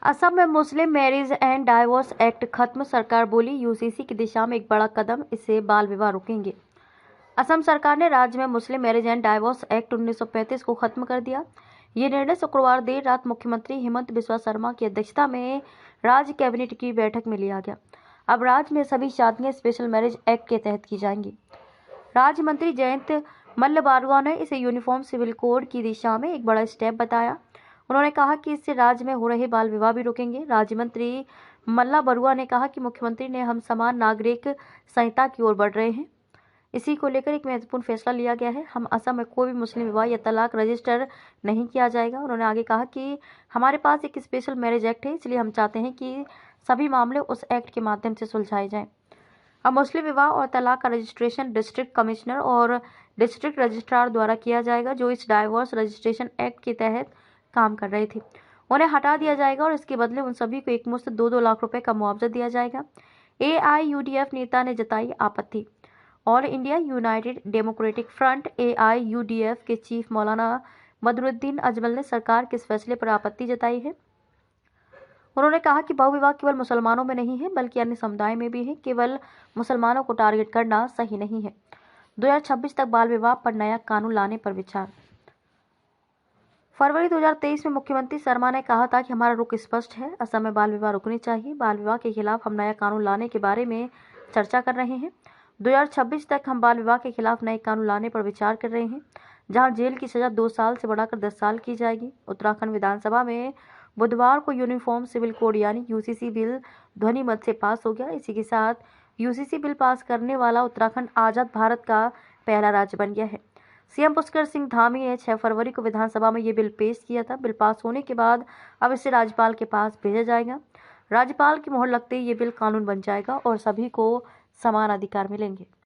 असम में मुस्लिम marriage and divorce act खत्म, सरकार बोली यूसीसी की दिशा में एक बड़ा कदम, इससे बाल विवाह रुकेंगे। असम सरकार ने राज्य में मुस्लिम मैरिज एंड डाइवोर्स एक्ट 1935 को खत्म कर दिया। ये निर्णय शुक्रवार देर रात मुख्यमंत्री हिमंत बिस्वा शर्मा की अध्यक्षता में राज्य कैबिनेट की बैठक में लिया गया। अब राज्य में सभी शादियां स्पेशल मैरिज एक्ट के तहत की जाएंगी। राज्य मंत्री जयंत मल्ल बारुआ ने इसे यूनिफॉर्म सिविल कोड की दिशा में एक बड़ा स्टेप बताया। उन्होंने कहा कि इससे राज्य में हो रहे बाल विवाह भी रुकेंगे। राज्य मंत्री मल्ला बरुआ ने कहा कि मुख्यमंत्री ने हम समान नागरिक संहिता की ओर बढ़ रहे हैं। इसी को लेकर एक महत्वपूर्ण फैसला लिया गया है। हम असम में कोई भी मुस्लिम विवाह या तलाक रजिस्टर नहीं किया जाएगा। उन्होंने आगे कहा कि हमारे पास एक स्पेशल मैरिज एक्ट है, इसलिए हम चाहते हैं कि सभी मामले उस एक्ट के माध्यम से सुलझाए जाएं। अब मुस्लिम विवाह और तलाक का रजिस्ट्रेशन डिस्ट्रिक्ट कमिश्नर और डिस्ट्रिक्ट रजिस्ट्रार द्वारा किया जाएगा, जो इस डाइवोर्स रजिस्ट्रेशन एक्ट के तहत काम कर रहे थे। उन्हें हटा दिया जाएगा और इसके बदले उन सभी को एकमुश्त 2-2 लाख रुपए का मुआवजा दिया जाएगा। AIUDF नेता ने जताई आपत्ति। All India United democratic front AIUDF के चीफ मौलाना बदरुद्दीन अजमल ने सरकार के इस फैसले पर आपत्ति जताई है। उन्होंने कहा कि बहुविवाह केवल मुसलमानों में नहीं है, बल्कि अन्य समुदाय में भी है। केवल मुसलमानों को टारगेट करना सही नहीं है। 2026 तक बाल विवाह पर नया कानून लाने पर विचार। फरवरी 2023 में मुख्यमंत्री शर्मा ने कहा था कि हमारा रुख स्पष्ट है, असम में बाल विवाह रुकनी चाहिए। बाल विवाह के खिलाफ हम नया कानून लाने के बारे में चर्चा कर रहे हैं। 2026 तक हम बाल विवाह के खिलाफ नए कानून लाने पर विचार कर रहे हैं, जहां जेल की सजा 2 साल से बढ़ाकर 10 साल की जाएगी। उत्तराखंड विधानसभा में बुधवार को यूनिफॉर्म सिविल कोड यानी यूसीसी बिल ध्वनि मत से पास हो गया। इसी के साथ यूसीसी बिल पास करने वाला उत्तराखंड आजाद भारत का पहला राज्य बन गया है। सीएम पुष्कर सिंह धामी ने 6 फरवरी को विधानसभा में ये बिल पेश किया था। बिल पास होने के बाद अब इसे राज्यपाल के पास भेजा जाएगा। राज्यपाल की मोहर लगते ही ये बिल कानून बन जाएगा और सभी को समान अधिकार मिलेंगे।